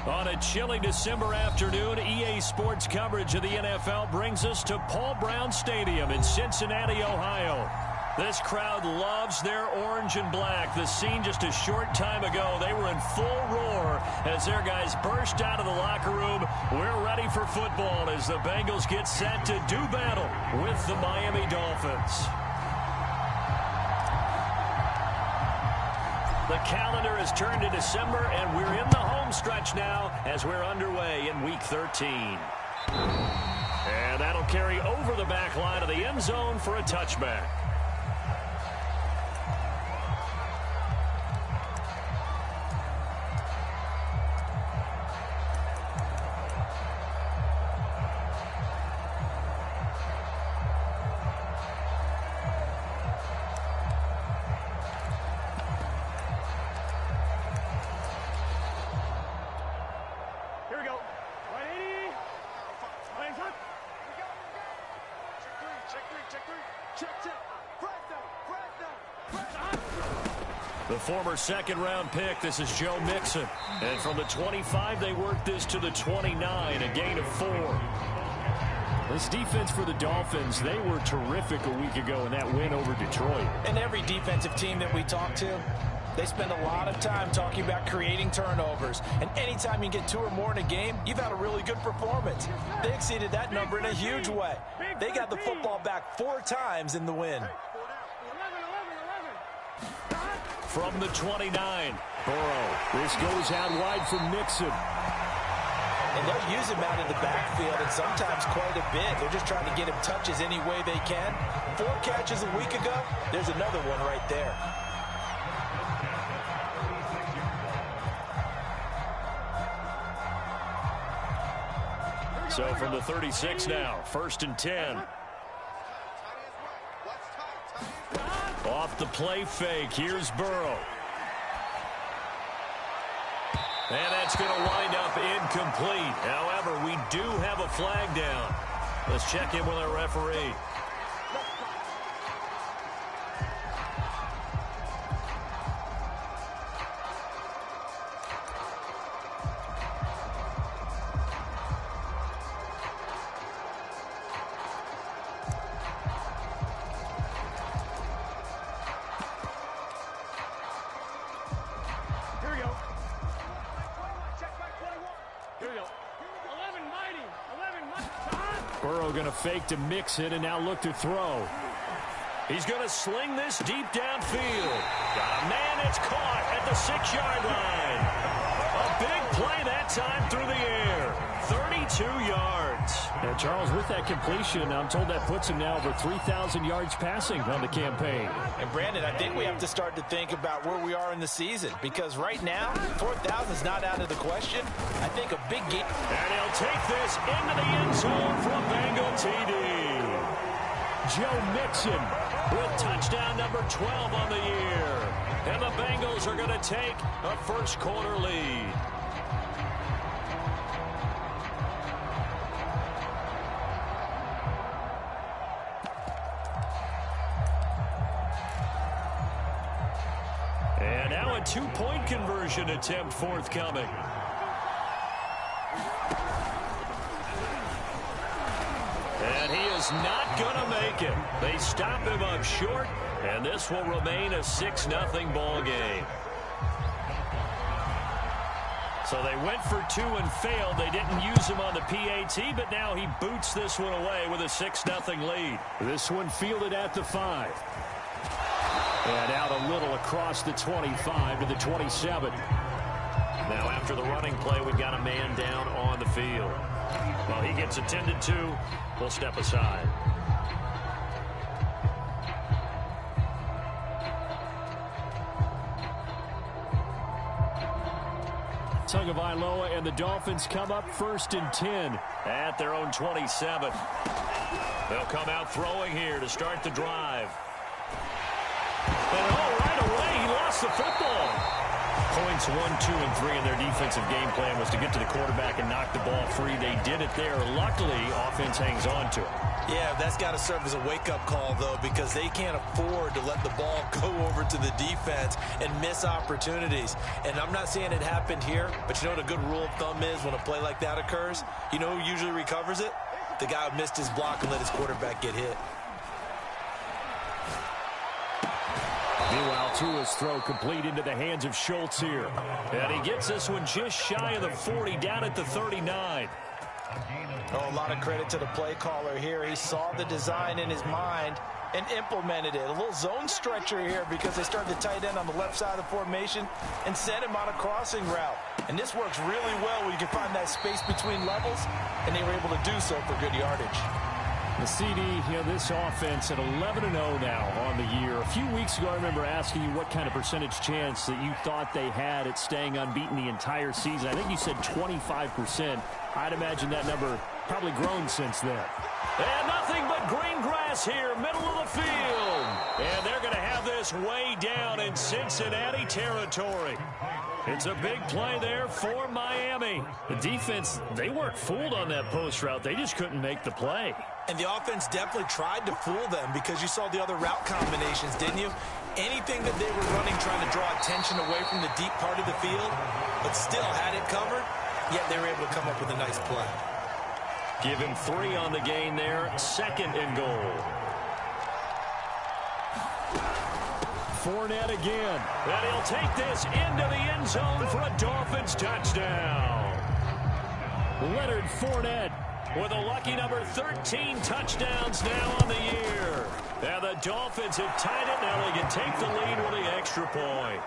On a chilly December afternoon, EA Sports coverage of the NFL brings us to Paul Brown Stadium in Cincinnati, Ohio. This crowd loves their orange and black. The scene just a short time ago, they were in full roar as their guys burst out of the locker room. We're ready for football as the Bengals get set to do battle with the Miami Dolphins. The calendar has turned to December, and we're in the home stretch now as we're underway in Week 13. And that'll carry over the back line of the end zone for a touchback. The former second-round pick, this is Joe Mixon. And from the 25, they worked this to the 29, a gain of 4. This defense for the Dolphins, they were terrific a week ago in that win over Detroit. And every defensive team that we talk to, they spend a lot of time talking about creating turnovers. And anytime you get 2 or more in a game, you've had a really good performance. They exceeded that number in a huge way. They got the football back 4 times in the win. From the 29, Burrow. This goes out wide for Mixon. And they'll use him out in the backfield, and sometimes quite a bit. They're just trying to get him touches any way they can. 4 catches a week ago, there's another one right there. So from the 36 now, 1st and 10. Off the play fake, here's Burrow. And that's going to wind up incomplete. However, we do have a flag down. Let's check in with our referee. Burrow going to fake to Mixon and now look to throw. He's going to sling this deep downfield. Got a man that's caught at the 6-yard line. A big play that time through the air. 32 yards. And Charles, with that completion, I'm told that puts him now over 3,000 yards passing on the campaign. And Brandon, I think we have to start to think about where we are in the season, because right now, 4,000 is not out of the question. I think a big game. And he'll take this into the end zone for a Bengal TD. Joe Mixon with touchdown number 12 on the year. And the Bengals are going to take a first-quarter lead. And now a 2-point conversion attempt forthcoming. And he is not going to make it. They stop him up short, and this will remain a 6-0 ball game. So they went for 2 and failed. They didn't use him on the PAT, but now he boots this one away with a 6-0 lead. This one fielded at the 5. And out a little across the 25 to the 27. Now after the running play, we've got a man down on the field. Well, he gets attended to. We'll step aside. Tagovailoa and the Dolphins come up 1st and 10 at their own 27. They'll come out throwing here to start the drive. And right away, he lost the football. Points 1, 2, and 3 in their defense. defensive game plan was to get to the quarterback and knock the ball free. They did it there. Luckily, offense hangs on to it. Yeah, that's got to serve as a wake-up call, though, because they can't afford to let the ball go over to the defense and miss opportunities. And I'm not saying it happened here, but you know what a good rule of thumb is when a play like that occurs? You know who usually recovers it? The guy who missed his block and let his quarterback get hit. Meanwhile, Tua's throw complete into the hands of Schultz here. And he gets this one just shy of the 40, down at the 39. Oh, a lot of credit to the play caller here. He saw the design in his mind and implemented it. A little zone stretcher here because they started the tight end on the left side of the formation and sent him on a crossing route. And this works really well when you can find that space between levels, and they were able to do so for good yardage. The CD, this offense at 11-0 now on the year. A few weeks ago, I remember asking you what kind of percentage chance that you thought they had at staying unbeaten the entire season. I think you said 25%. I'd imagine that number probably grown since then. And nothing but green grass here, middle of the field. And they're going to have this way down in Cincinnati territory. It's a big play there for Miami. The defense, they weren't fooled on that post route. They just couldn't make the play. And the offense definitely tried to fool them because you saw the other route combinations, didn't you? Anything that they were running trying to draw attention away from the deep part of the field, but still had it covered, yet they were able to come up with a nice play. Give him 3 on the gain there, 2nd and goal. Fournette again, and he'll take this into the end zone for a Dolphins touchdown. Leonard Fournette with a lucky number 13 touchdowns now on the year. And the Dolphins have tied it. Now they can take the lead with the extra point.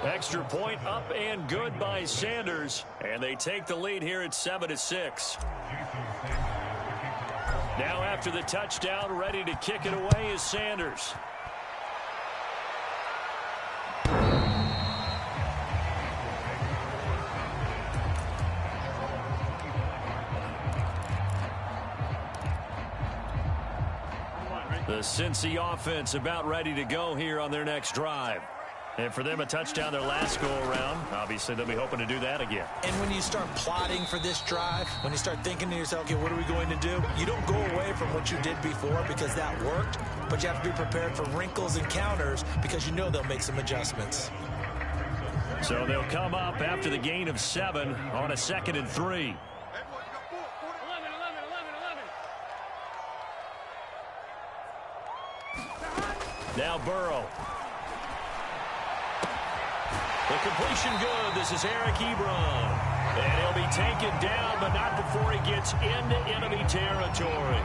Extra point up and good by Sanders. And they take the lead here at 7-6. Now after the touchdown, ready to kick it away is Sanders. The Cincy offense about ready to go here on their next drive. And for them, a touchdown their last go-around. Obviously, they'll be hoping to do that again. And when you start plotting for this drive, when you start thinking to yourself, okay, what are we going to do? You don't go away from what you did before because that worked, but you have to be prepared for wrinkles and counters because you know they'll make some adjustments. So they'll come up after the gain of 7 on a 2nd and 3. Now Burrow. The completion good. This is Eric Ebron. And he'll be taken down, but not before he gets into enemy territory.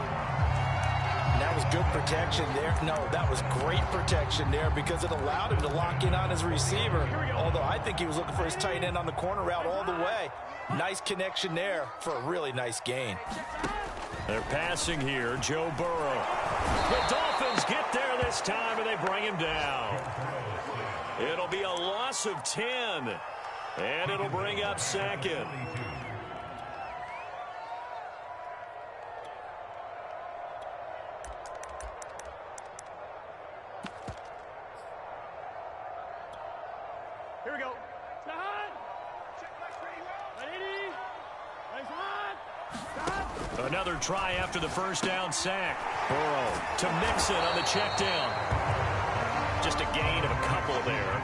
That was good protection there. No, that was great protection there because it allowed him to lock in on his receiver. Although I think he was looking for his tight end on the corner route all the way. Nice connection there for a really nice gain. They're passing here, Joe Burrow. The Dolphins get there this time, and they bring him down. It'll be a loss of 10, and it'll bring up 2nd. Here we go. Another try after the first down sack. Burrow to Mixon on the check down. Just a gain of a couple there.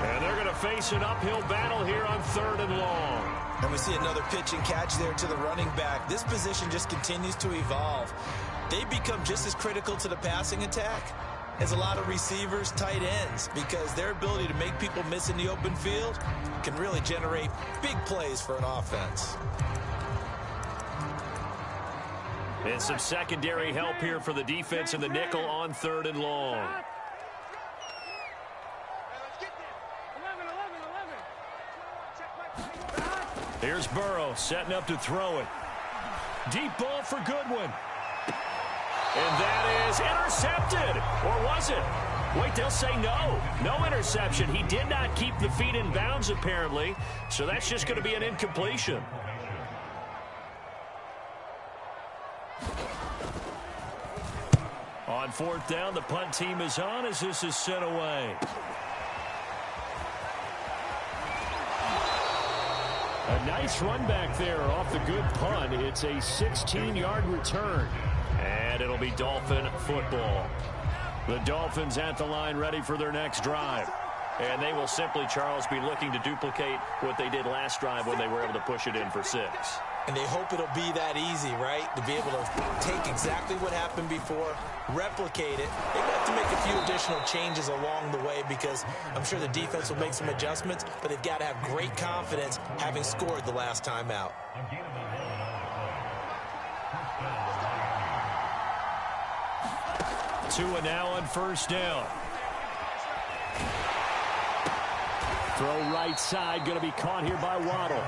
And they're going to face an uphill battle here on 3rd and long. And we see another pitch and catch there to the running back. This position just continues to evolve. They become just as critical to the passing attack as a lot of receivers, tight ends, because their ability to make people miss in the open field can really generate big plays for an offense. And some secondary help here for the defense in the nickel on 3rd and long. Here's Burrow setting up to throw it. Deep ball for Goodwin. And that is intercepted. Or was it? Wait, they'll say no. No interception. He did not keep the feet in bounds, apparently. So that's just going to be an incompletion. On 4th down, the punt team is on as this is sent away. A nice run back there off the good punt. It's a 16-yard return. And it'll be Dolphin football. The Dolphins at the line ready for their next drive. And they will simply, Charles, be looking to duplicate what they did last drive when they were able to push it in for 6. And they hope it'll be that easy, right? To be able to take exactly what happened before, replicate it. They have to make a few additional changes along the way because I'm sure the defense will make some adjustments, but they've got to have great confidence having scored the last time out. Tua now on first down. Throw right side, going to be caught here by Waddle.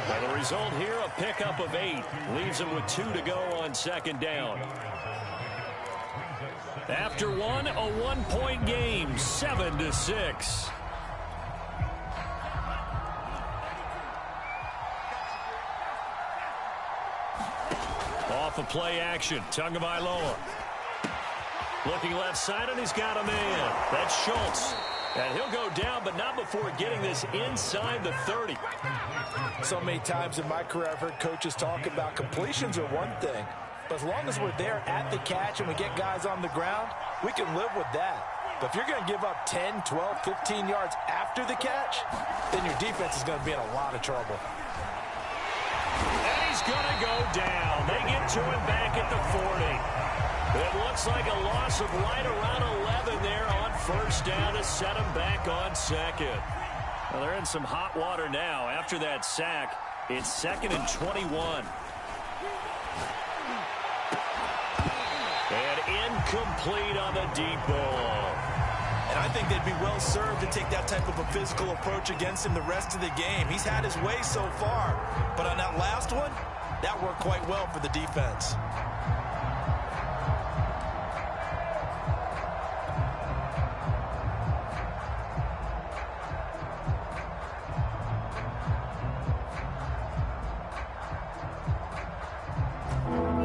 And the result here, a pickup of 8. Leaves him with 2 to go on second down. After one, a 1-point game, 7-6. Off of play action, Tagovailoa. Looking left side, and he's got a man. That's Schultz. And he'll go down, but not before getting this inside the 30. So many times in my career, I've heard coaches talk about completions are one thing. But as long as we're there at the catch and we get guys on the ground, we can live with that. But if you're going to give up 10, 12, 15 yards after the catch, then your defense is going to be in a lot of trouble. And he's going to go down. They get to him back at the 40. It looks like a loss of right around 11 there on first down to set him back on second. Well, they're in some hot water now. After that sack, it's 2nd and 21. And incomplete on the deep ball. And I think they'd be well served to take that type of a physical approach against him the rest of the game. He's had his way so far. But on that last one, that worked quite well for the defense.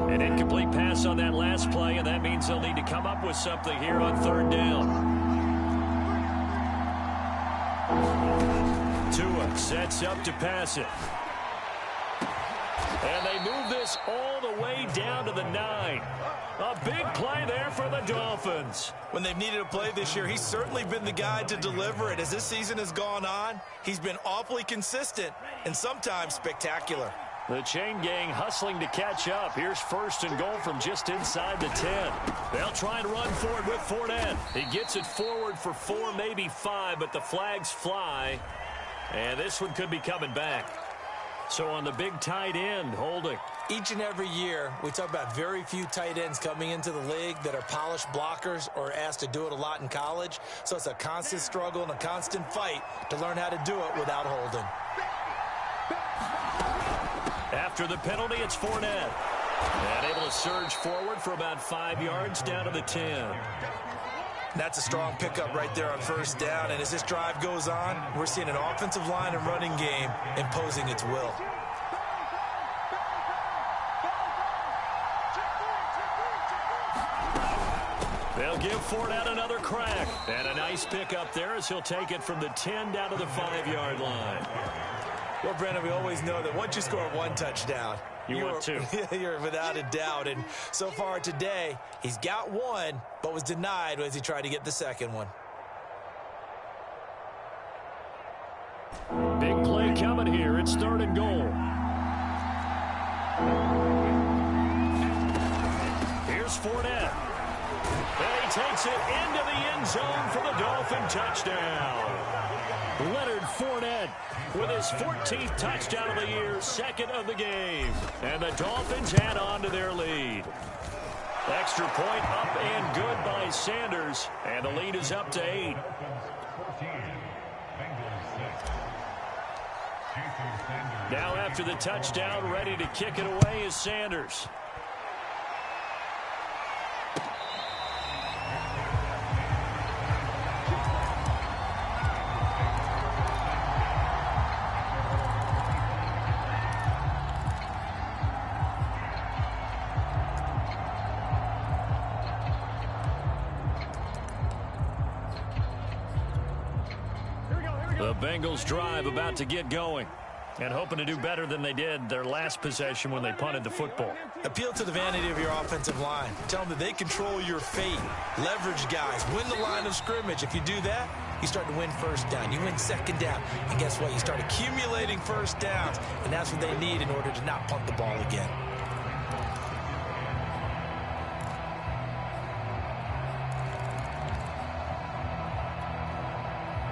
An incomplete pass on that last play, and that means they'll need to come up with something here on third down. Tua sets up to pass it. And they move this all the way down to the 9. A big play there for the Dolphins. When they've needed a play this year, he's certainly been the guy to deliver it. As this season has gone on, he's been awfully consistent and sometimes spectacular. The chain gang hustling to catch up. Here's 1st and goal from just inside the 10. They'll try and run forward with Fournette. He gets it forward for 4, maybe 5, but the flags fly. And this one could be coming back. So on the big tight end, holding. Each and every year, we talk about very few tight ends coming into the league that are polished blockers or asked to do it a lot in college. So it's a constant struggle and a constant fight to learn how to do it without holding. After the penalty, it's Fournette. And able to surge forward for about 5 yards down to the 10. That's a strong pickup right there on first down. And as this drive goes on, we're seeing an offensive line and running game imposing its will. They'll give Fournette another crack. And a nice pickup there as he'll take it from the 10 down to the 5-yard line. Well, Brandon, we always know that once you score one touchdown, you want 2. You're without a doubt. And so far today, he's got 1, but was denied as he tried to get the second one. Big play coming here. It's 3rd and goal. Here's Fournette. And he takes it into the end zone for the Dolphin touchdown. Leonard Fournette with his 14th touchdown of the year, 2nd of the game. And the Dolphins add on to their lead. Extra point up and good by Sanders. And the lead is up to 8. Now after the touchdown, ready to kick it away is Sanders. The Bengals drive about to get going. And hoping to do better than they did their last possession when they punted the football. Appeal to the vanity of your offensive line. Tell them that they control your fate. Leverage guys. Win the line of scrimmage. If you do that, you start to win first down. You win second down. And guess what? You start accumulating first downs. And that's what they need in order to not punt the ball again.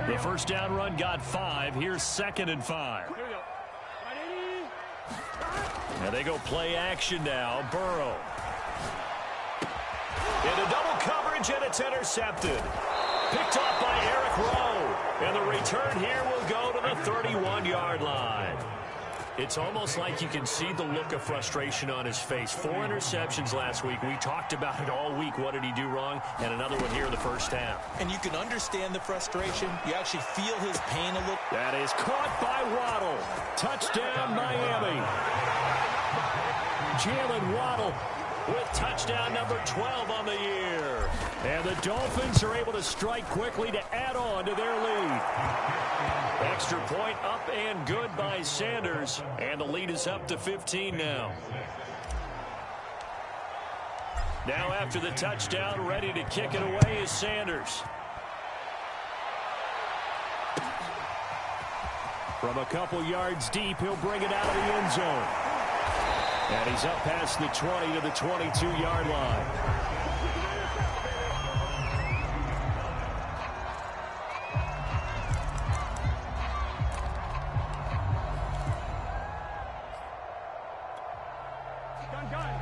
The first down run got 5. Here's 2nd and 5. Here we go. Now they go play action now. Burrow. Into double coverage, and it's intercepted. Picked off by Eric Rowe. And the return here will go to the 31-yard line. It's almost like you can see the look of frustration on his face. 4 interceptions last week. We talked about it all week. What did he do wrong? And another one here in the first half. And you can understand the frustration. You actually feel his pain a little. That is caught by Waddle. Touchdown, Miami. Jalen Waddle with touchdown number 12 on the year. And the Dolphins are able to strike quickly to add on to their lead. Extra point up and good by Sanders. And the lead is up to 15 now. Now after the touchdown, ready to kick it away is Sanders. From a couple yards deep, he'll bring it out of the end zone. And he's up past the 20 to the 22-yard line.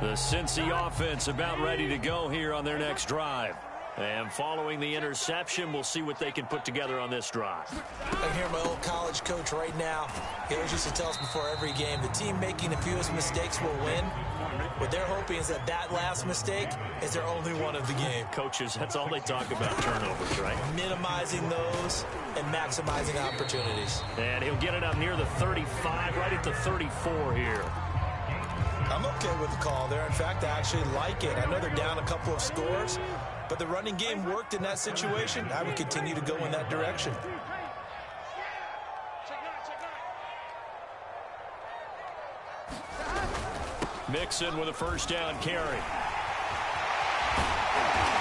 The Cincy offense about ready to go here on their next drive. And following the interception, we'll see what they can put together on this drive. I hear my old college coach right now. He always used to tell us before every game, the team making the fewest mistakes will win. What they're hoping is that last mistake is their only one of the game. Coaches, that's all they talk about, turnovers, right? Minimizing those and maximizing opportunities. And he'll get it up near the 35, right at the 34 here. I'm okay with the call there. In fact, I actually like it. I know they're down a couple of scores, but the running game worked in that situation. I would continue to go in that direction. Mixon with a first down carry.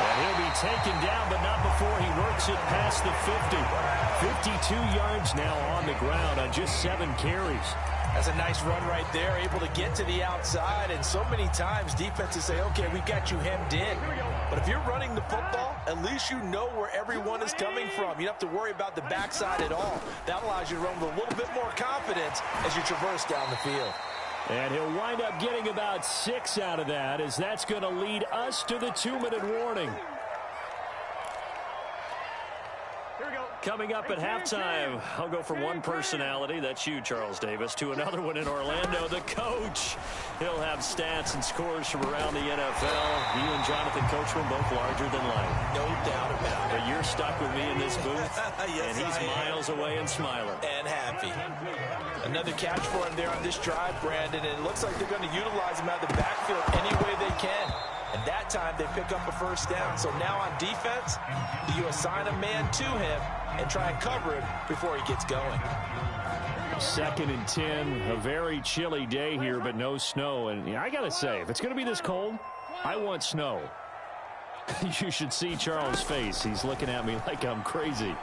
And he'll be taken down, but not before he works it past the 50. 52 yards now on the ground on just 7 carries. That's a nice run right there, able to get to the outside. And so many times defenses say, okay, we've got you hemmed in. But if you're running the football, at least you know where everyone is coming from. You don't have to worry about the backside at all. That allows you to run with a little bit more confidence as you traverse down the field. And he'll wind up getting about 6 out of that, as that's going to lead us to the 2-minute warning. Coming up at halftime, I'll go from one personality, that's you, Charles Davis, to another one in Orlando, the coach. He'll have stats and scores from around the NFL. You and Jonathan Coachman both larger than life. No doubt about it. But you're stuck with me in this booth, yes, and he's miles away and smiling. And happy. Another catch for him there on this drive, Brandon, and it looks like they're going to utilize him out of the backfield any way they can. And that time they pick up a first down. So now on defense, you assign a man to him and try and cover him before he gets going. 2nd and 10, a very chilly day here, but no snow. And I got to say, if it's going to be this cold, I want snow. You should see Charles' face. He's looking at me like I'm crazy.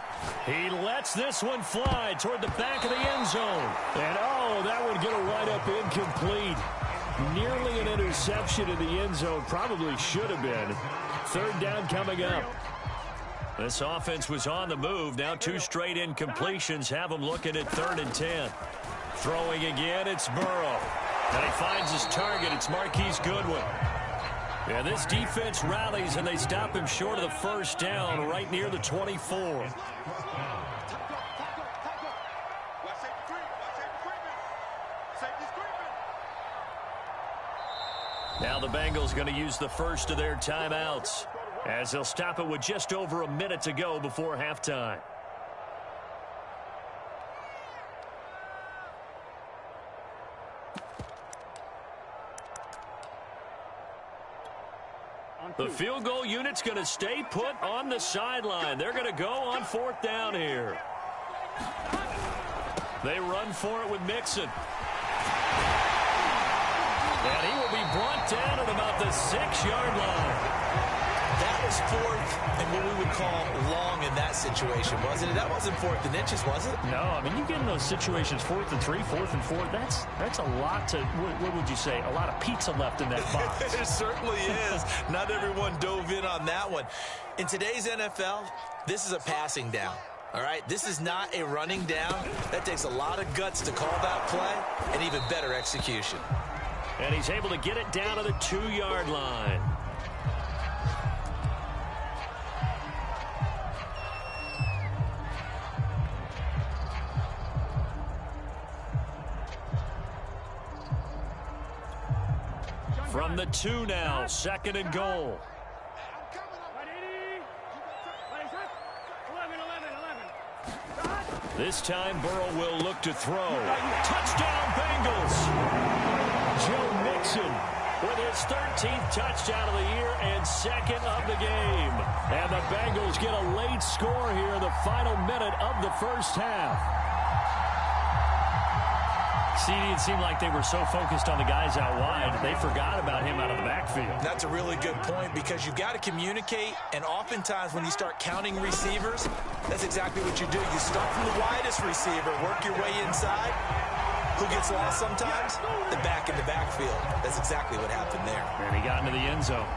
He lets this one fly toward the back of the end zone. And, oh, that one going to wind up incomplete. Nearly an interception in the end zone. Probably should have been. 3rd down coming up. This offense was on the move. Now 2 straight incompletions have them looking at 3rd and 10. Throwing again, it's Burrow. And he finds his target. It's Marquise Goodwin. Yeah, this defense rallies, and they stop him short of the first down right near the 24. Now the Bengals going to use the first of their timeouts, as they'll stop it with just over a minute to go before halftime. The field goal unit's going to stay put on the sideline. They're going to go on 4th down here. They run for it with Mixon. And he will be brought down at about the 6-yard line. That was fourth and what we would call long in that situation, wasn't it? That wasn't fourth and inches, was it? No, I mean, you get in those situations, 4th and 3, 4th and 4, that's a lot to, what would you say, a lot of pizza left in that box. It certainly is. Not everyone dove in on that one. In today's NFL, this is a passing down. All right, this is not a running down. That takes a lot of guts to call that play and even better execution. And he's able to get it down to the 2-yard line. From the 2 now, 2nd and goal. This time Burrow will look to throw. Touchdown Bengals! Joe Mixon with his 13th touchdown of the year and 2nd of the game. And the Bengals get a late score here in the final minute of the first half. CD, it seemed like they were so focused on the guys out wide, they forgot about him out of the backfield. That's a really good point because you've got to communicate, and oftentimes when you start counting receivers, that's exactly what you do. You start from the widest receiver, work your way inside. Who gets lost sometimes? The back in the backfield. That's exactly what happened there. And he got into the end zone.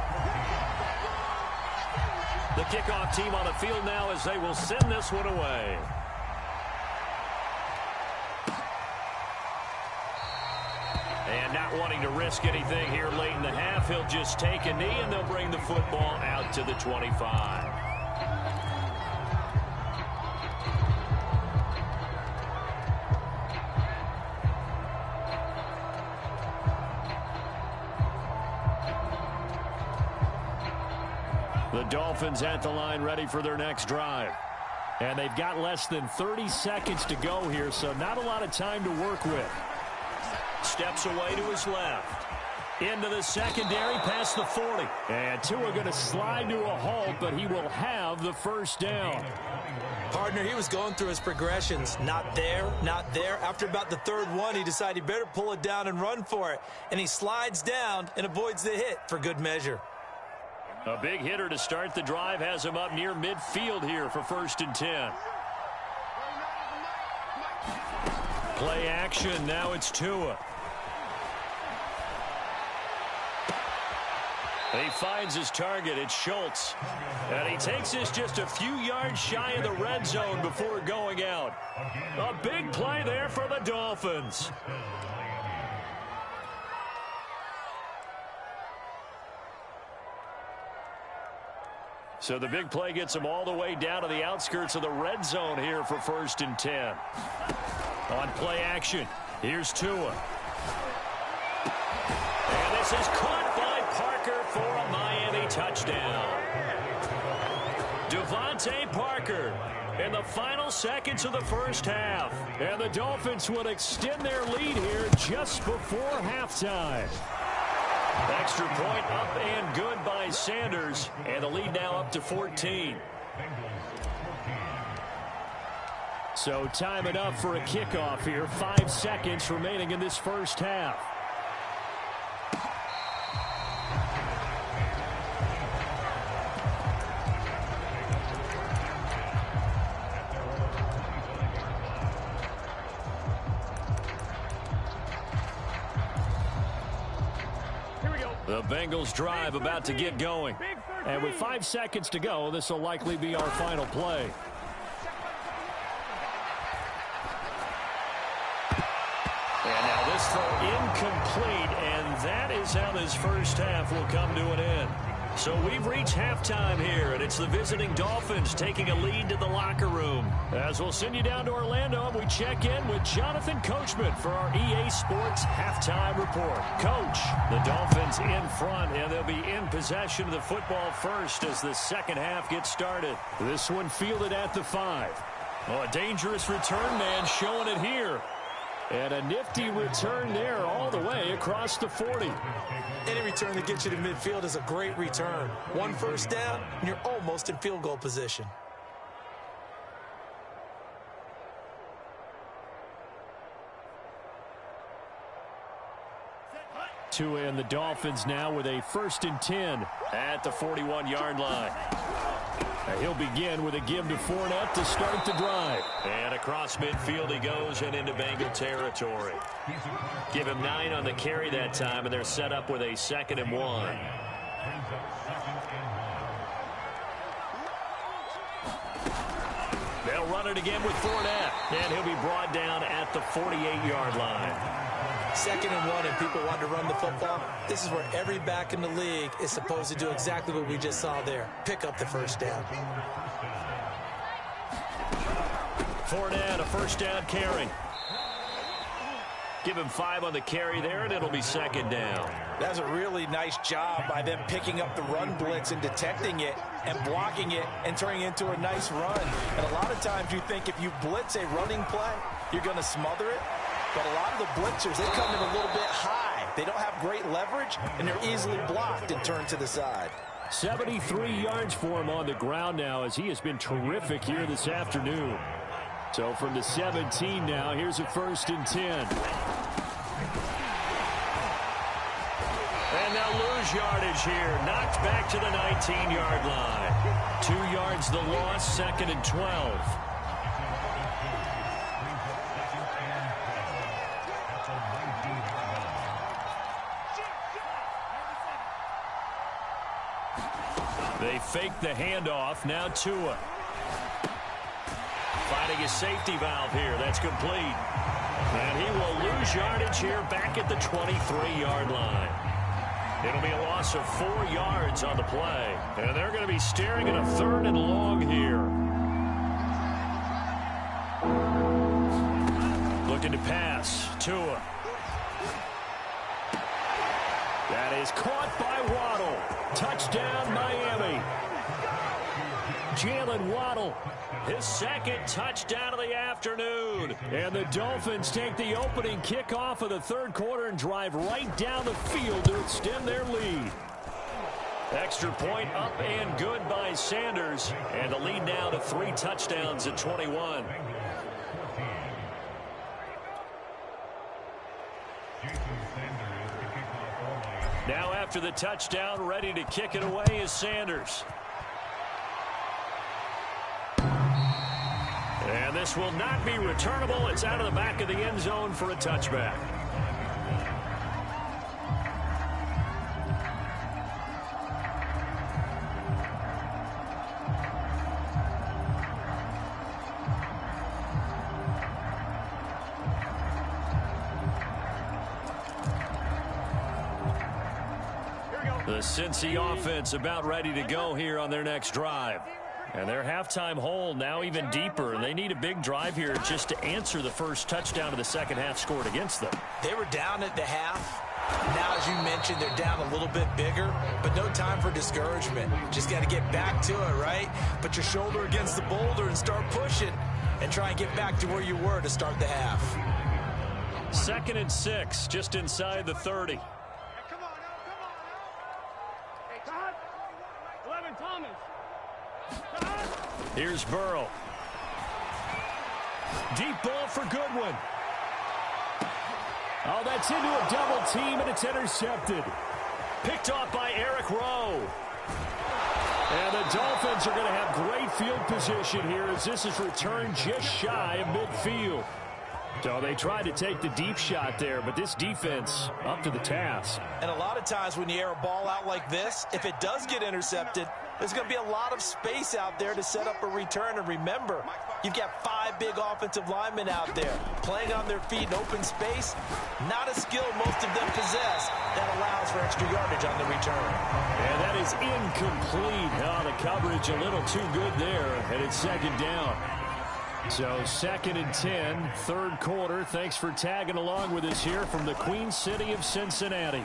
The kickoff team on the field now as they will send this one away. And not wanting to risk anything here late in the half, he'll just take a knee and they'll bring the football out to the 25. The Dolphins at the line ready for their next drive. And they've got less than 30 seconds to go here, so not a lot of time to work with. Steps away to his left. Into the secondary, past the 40. And Tua going to slide to a halt, but he will have the first down. Partner, he was going through his progressions. Not there, not there. After about the 3rd one, he decided he better pull it down and run for it. And he slides down and avoids the hit for good measure. A big hitter to start the drive has him up near midfield here for 1st and 10. Play action, now it's Tua. He finds his target, it's Schultz. And he takes this just a few yards shy of the red zone before going out. A big play there for the Dolphins. So the big play gets him all the way down to the outskirts of the red zone here for 1st and 10. On play action, here's Tua. And this is caught by Parker for a Miami touchdown. Devontae Parker in the final seconds of the first half. And the Dolphins would extend their lead here just before halftime. Extra point up and good by Sanders. And the lead now up to 14. So time enough for a kickoff here. 5 seconds remaining in this first half. The Bengals drive about to get going. And with 5 seconds to go, this will likely be our final play. And now this throw incomplete, and that is how this first half will come to an end. So we've reached halftime here, and it's the visiting Dolphins taking a lead to the locker room. As we'll send you down to Orlando, and we check in with Jonathan Coachman for our EA Sports Halftime Report. Coach, the Dolphins in front, and they'll be in possession of the football first as the second half gets started. This one fielded at the 5. Oh, a dangerous return man showing it here. And a nifty return there all the way across the 40. Any return that gets you to midfield is a great return. 1 first down, and you're almost in field goal position. Tua and the Dolphins now with a 1st and 10 at the 41-yard line. He'll begin with a give to Fournette to start the drive. And across midfield he goes and into Bengal territory. Give him 9 on the carry that time, and they're set up with a 2nd and 1. They'll run it again with Fournette, and he'll be brought down at the 48-yard line. 2nd and 1, and people want to run the football. This is where every back in the league is supposed to do exactly what we just saw there. Pick up the 1st down. Fournette, a 1st down carry. Give him 5 on the carry there, and it'll be 2nd down. That's a really nice job by them picking up the run blitz and detecting it and blocking it and turning it into a nice run. And a lot of times you think if you blitz a running play, you're going to smother it. But a lot of the blitzers, they come in a little bit high. They don't have great leverage, and they're easily blocked and turned to the side. 73 yards for him on the ground now, as he has been terrific here this afternoon. So from the 17 now, here's a 1st and 10. And they'll lose yardage here. Knocked back to the 19-yard line. 2 yards the loss, 2nd and 12. They fake the handoff. Now Tua. Finding his safety valve here. That's complete. And he will lose yardage here back at the 23-yard line. It'll be a loss of 4 yards on the play. And they're going to be staring at a 3rd and long here. Looking to pass. Tua. That is caught by Waddle. Touchdown, Miami. Jalen Waddle, his 2nd touchdown of the afternoon. And the Dolphins take the opening kickoff of the 3rd quarter and drive right down the field to extend their lead. Extra point up and good by Sanders. And the lead now to 3 touchdowns at 21. Now after the touchdown, ready to kick it away is Sanders. And this will not be returnable. It's out of the back of the end zone for a touchback. The Cincy offense about ready to go here on their next drive. And their halftime hole now even deeper. And they need a big drive here just to answer the first touchdown of the second half scored against them. They were down at the half. Now, as you mentioned, they're down a little bit bigger, but no time for discouragement. Just got to get back to it, right? Put your shoulder against the boulder and start pushing and try and get back to where you were to start the half. 2nd and 6, just inside the 30. Here's Burrow. Deep ball for Goodwin. Oh, that's into a double team, and it's intercepted. Picked off by Eric Rowe. And the Dolphins are going to have great field position here as this is returned just shy of midfield. So they tried to take the deep shot there, but this defense up to the task. And a lot of times when you air a ball out like this, if it does get intercepted, there's going to be a lot of space out there to set up a return. And remember, you've got 5 big offensive linemen out there playing on their feet in open space. Not a skill most of them possess that allows for extra yardage on the return. And that is incomplete. Oh, the coverage a little too good there, and it's 2nd down. So 2nd and 10, 3rd quarter. Thanks for tagging along with us here from the Queen City of Cincinnati.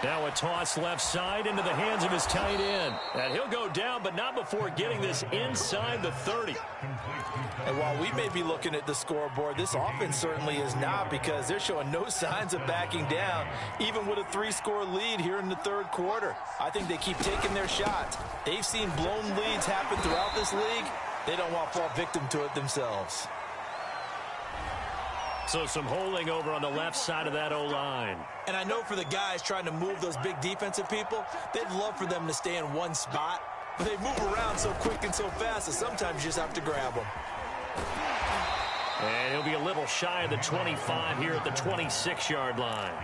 Now a toss left side into the hands of his tight end. And he'll go down, but not before getting this inside the 30. And while we may be looking at the scoreboard, this offense certainly is not, because they're showing no signs of backing down, even with a 3-score lead here in the 3rd quarter. I think they keep taking their shots. They've seen blown leads happen throughout this league. They don't want to fall victim to it themselves. So some holding over on the left side of that O-line. And I know for the guys trying to move those big defensive people, they'd love for them to stay in one spot. But they move around so quick and so fast that sometimes you just have to grab them. And he'll be a little shy of the 25 here at the 26-yard line.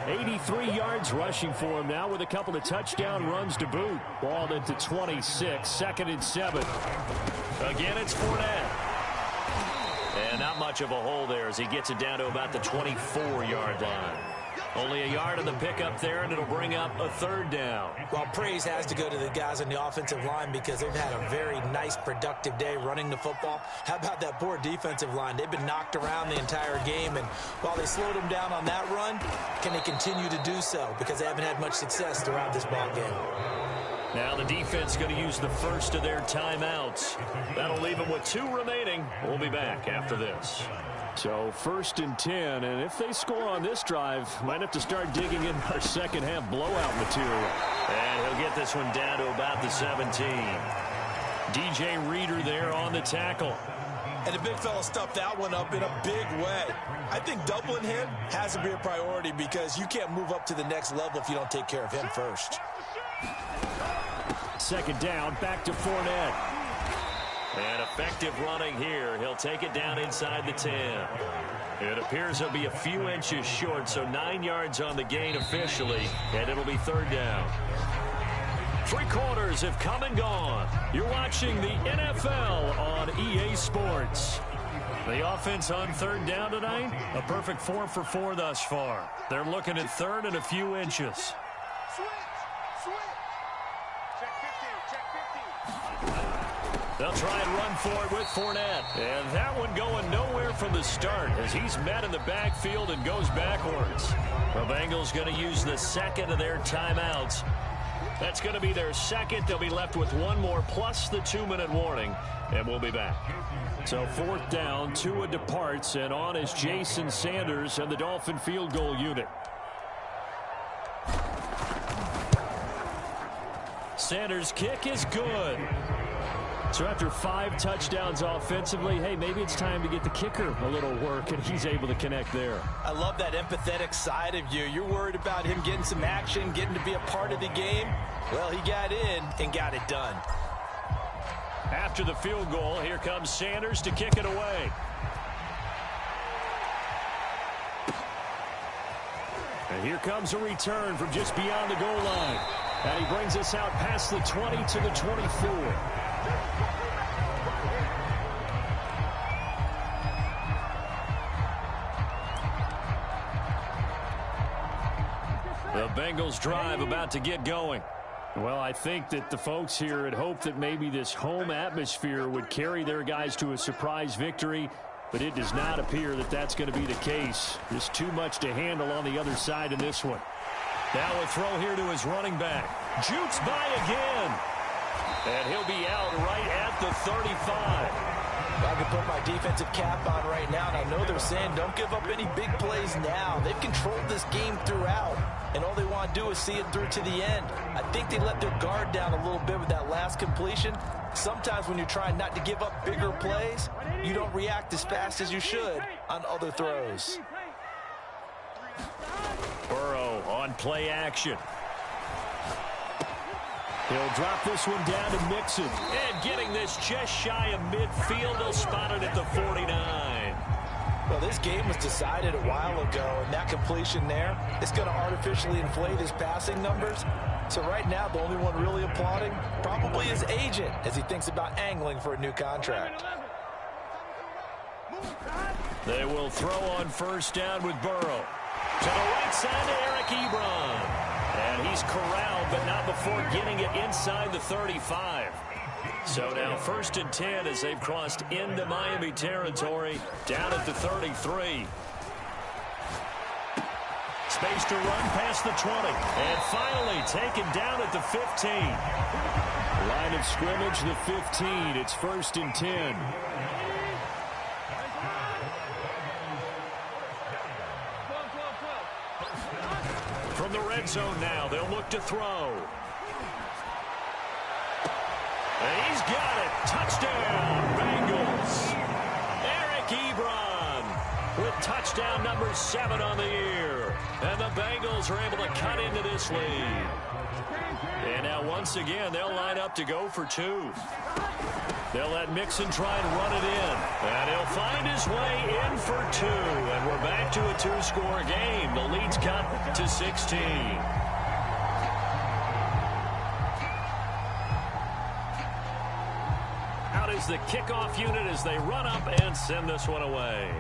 83 yards rushing for him now with a couple of touchdown runs to boot. Ball at the 26, 2nd and 7. Again, it's Fournette. And not much of a hole there as he gets it down to about the 24-yard line. Only a yard on the pickup there, and it'll bring up a 3rd down. Well, praise has to go to the guys on the offensive line because they've had a very nice, productive day running the football. How about that poor defensive line? They've been knocked around the entire game, and while they slowed them down on that run, can they continue to do so? Because they haven't had much success throughout this ball game. Now the defense going to use the first of their timeouts. That'll leave them with 2 remaining. We'll be back after this. So 1st and 10, and if they score on this drive, might have to start digging in our second half blowout material. And he'll get this one down to about the 17. DJ Reader there on the tackle. And the big fella stuffed that one up in a big way. I think doubling him has to be a priority because you can't move up to the next level if you don't take care of him first. 2nd down, back to Fournette. And effective running here. He'll take it down inside the 10. It appears he'll be a few inches short, so 9 yards on the gain officially, and it'll be 3rd down. 3 quarters have come and gone. You're watching the NFL on EA Sports. The offense on 3rd down tonight, a perfect 4 for 4 thus far. They're looking at 3rd and a few inches. They'll try and run for it with Fournette. And that one going nowhere from the start as he's met in the backfield and goes backwards. The Bengals going to use the 2nd of their timeouts. That's going to be their 2nd. They'll be left with 1 more plus the 2-minute warning. And we'll be back. So 4th down, Tua departs, and on is Jason Sanders and the Dolphin field goal unit. Sanders' kick is good. So after 5 touchdowns offensively, hey, maybe it's time to get the kicker a little work, and he's able to connect there. I love that empathetic side of you. You're worried about him getting some action, getting to be a part of the game. Well, he got in and got it done. After the field goal, here comes Sanders to kick it away. And here comes a return from just beyond the goal line. And he brings us out past the 20 to the 24. The Bengals drive about to get going. Well, I think that the folks here had hoped that maybe this home atmosphere would carry their guys to a surprise victory, but it does not appear that that's going to be the case. There's too much to handle on the other side in this one. Now a throw here to his running back. Jukes by again. And he'll be out right at the 35. I can put my defensive cap on right now, and I know they're saying don't give up any big plays now. They've controlled this game throughout, and all they want to do is see it through to the end. I think they let their guard down a little bit with that last completion. Sometimes when you're trying not to give up bigger plays, you don't react as fast as you should on other throws. Burrow on play action. He'll drop this one down to Mixon. And getting this just shy of midfield, they'll spot it at the 49. Well, this game was decided a while ago, and that completion there is going to artificially inflate his passing numbers. So right now, the only one really applauding probably his agent as he thinks about angling for a new contract. They will throw on 1st down with Burrow. To the right side to Eric Ebron. And he's corralled, but not before getting it inside the 35. So now 1st and 10 as they've crossed into Miami territory, down at the 33. Space to run past the 20. And finally taken down at the 15. Line of scrimmage, the 15. It's 1st and 10. From the red zone now, they'll look to throw. And he's got it. Touchdown, Bengals. Eric Ebron with touchdown number 7 on the year. And the Bengals are able to cut into this lead. And now once again, they'll line up to go for 2. They'll let Mixon try and run it in. And he'll find his way in for 2. And we're back to a 2-score game. The lead's cut to 16. Out is the kickoff unit as they run up and send this one away.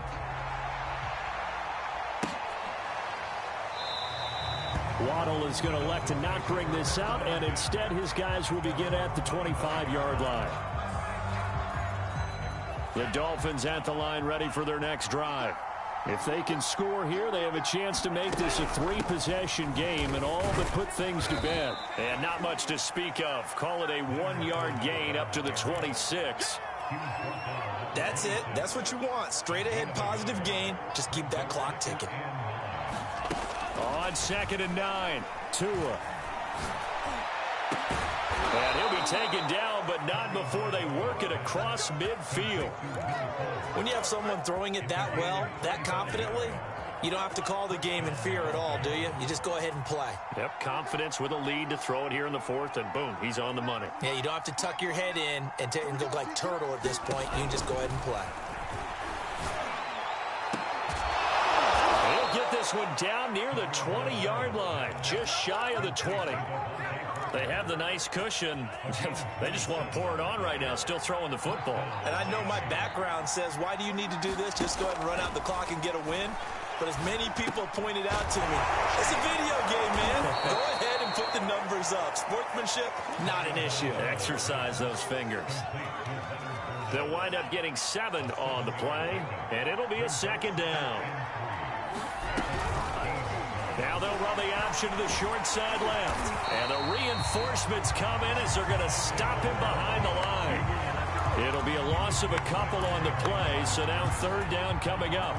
Waddle is going to elect to not bring this out, and instead his guys will begin at the 25-yard line. The Dolphins at the line ready for their next drive. If they can score here, they have a chance to make this a 3-possession game and all but put things to bed. And not much to speak of. Call it a 1-yard gain up to the 26. That's it. That's what you want. Straight ahead positive gain. Just keep that clock ticking. On 2nd and 9, Tua. And he'll be taken down, but not before they work it across midfield. When you have someone throwing it that well, that confidently, you don't have to call the game in fear at all, do you? You just go ahead and play. Yep, confidence with a lead to throw it here in the 4th, and boom, he's on the money. Yeah, you don't have to tuck your head in and go like turtle at this point. You can just go ahead and play. Get this one down near the 20-yard line, just shy of the 20. They have the nice cushion. They just want to pour it on right now, still throwing the football. And I know my background says, why do you need to do this? Just go ahead and run out the clock and get a win. But as many people pointed out to me, it's a video game, man. Go ahead and put the numbers up. Sportsmanship, not an issue. Exercise those fingers. They'll wind up getting 7 on the play, and it'll be a 2nd down. Now they'll run the option to the short side left. And the reinforcements come in as they're going to stop him behind the line. It'll be a loss of a couple on the play, so now 3rd down coming up.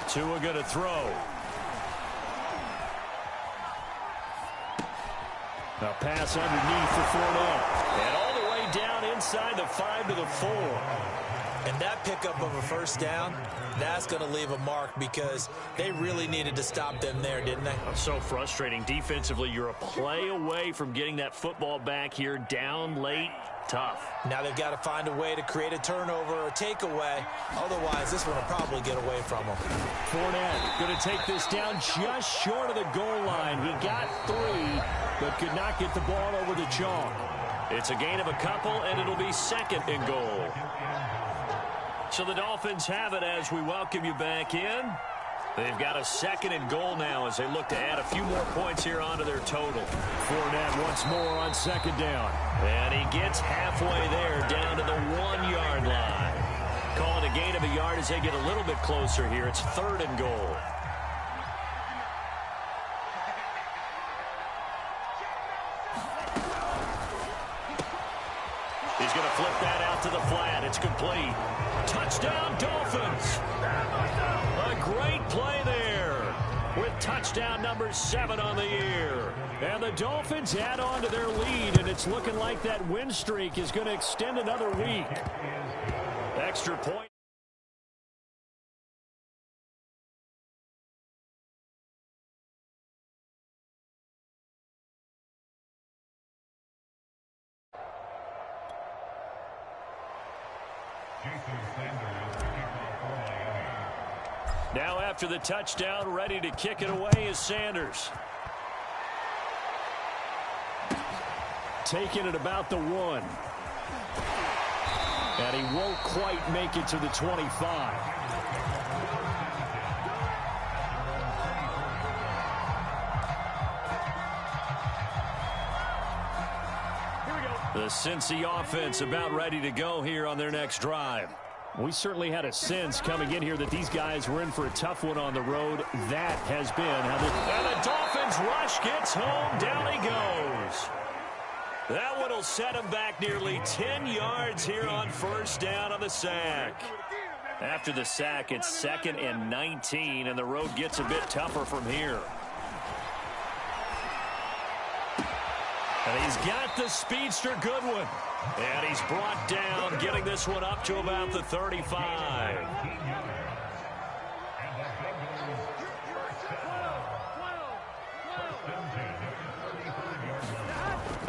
Tua going to throw. A pass underneath for Fournette. And all the way down inside the 5 to the 4. And that pickup of a 1st down, that's going to leave a mark because they really needed to stop them there, didn't they? So frustrating. Defensively, you're a play away from getting that football back here down late. Tough. Now they've got to find a way to create a turnover or takeaway. Otherwise, this one will probably get away from them. Fournette going to take this down just short of the goal line. He got 3, but could not get the ball over the chalk. It's a gain of a couple, and it'll be 2nd and goal. So the Dolphins have it as we welcome you back in. They've got a 2nd and goal now as they look to add a few more points here onto their total. Fournette once more on 2nd down. And he gets halfway there down to the 1-yard line. Call it a gain of a yard as they get a little bit closer here. It's 3rd and goal. He's going to flip that out to the flat. It's complete. Touchdown, Dolphins. A great play there with touchdown number 7 on the year. And the Dolphins add on to their lead, and it's looking like that win streak is going to extend another week. Extra point. Now after the touchdown, ready to kick it away is Sanders. Taking it about the 1. And he won't quite make it to the 25. The Cincy offense about ready to go here on their next drive. We certainly had a sense coming in here that these guys were in for a tough one on the road. That has been how and the Dolphins rush gets home. Down he goes. That one will set him back nearly 10 yards here on 1st down on the sack. After the sack, it's 2nd and 19, and the road gets a bit tougher from here. And he's got the speedster Goodwin. And he's brought down, getting this one up to about the 35.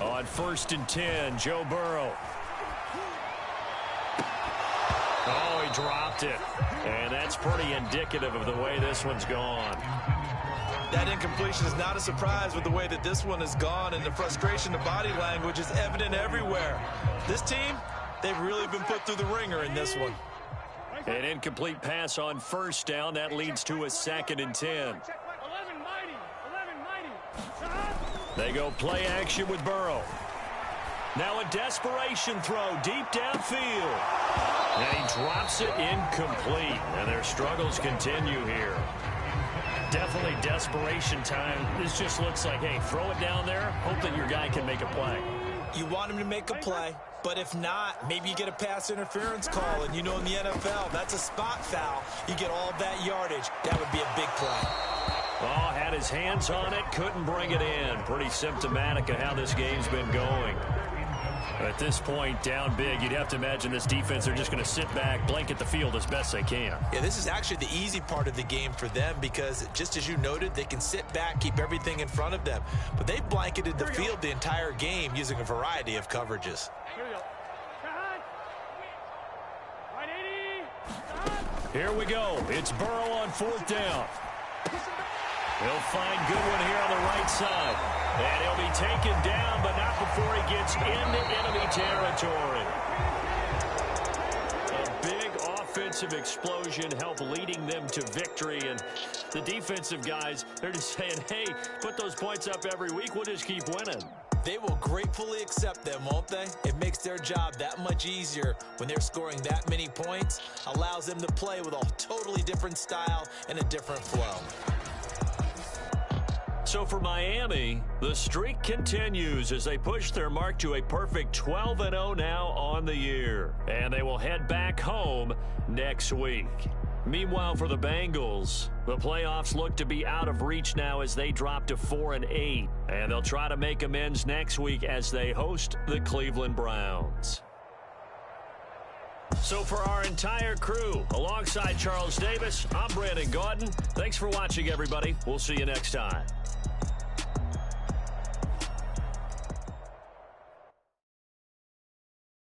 On 1st and 10, Joe Burrow. Oh, he dropped it. And that's pretty indicative of the way this one's gone. That incompletion is not a surprise with the way that this one has gone, and the frustration, the body language is evident everywhere. This team, they've really been put through the ringer in this one. An incomplete pass on 1st down. That leads to a 2nd and 10. They go play action with Burrow. Now a desperation throw deep downfield. And he drops it incomplete. And their struggles continue here. Definitely desperation time. This just looks like, hey, throw it down there, hope that your guy can make a play. You want him to make a play, but if not, maybe you get a pass interference call. And you know in the NFL, that's a spot foul. You get all that yardage. That would be a big play. Oh, had his hands on it, couldn't bring it in. Pretty symptomatic of how this game's been going. At this point, down big, you'd have to imagine this defense, they're just going to sit back, blanket the field as best they can. Yeah, this is actually the easy part of the game for them because, just as you noted, they can sit back, keep everything in front of them. But they've blanketed the field the entire game using a variety of coverages. Here we go. It's Burrow on 4th down. He'll find Goodwin here on the right side. And he'll be taken down, but not before he gets into enemy territory. A big offensive explosion helped leading them to victory. And the defensive guys, they're just saying, hey, put those points up every week. We'll just keep winning. They will gratefully accept them, won't they? It makes their job that much easier when they're scoring that many points. Allows them to play with a totally different style and a different flow. So for Miami, the streak continues as they push their mark to a perfect 12-0 now on the year. And they will head back home next week. Meanwhile, for the Bengals, the playoffs look to be out of reach now as they drop to 4-8. And they'll try to make amends next week as they host the Cleveland Browns. So for our entire crew, alongside Charles Davis, I'm Brandon Gaudin. Thanks for watching, everybody. We'll see you next time.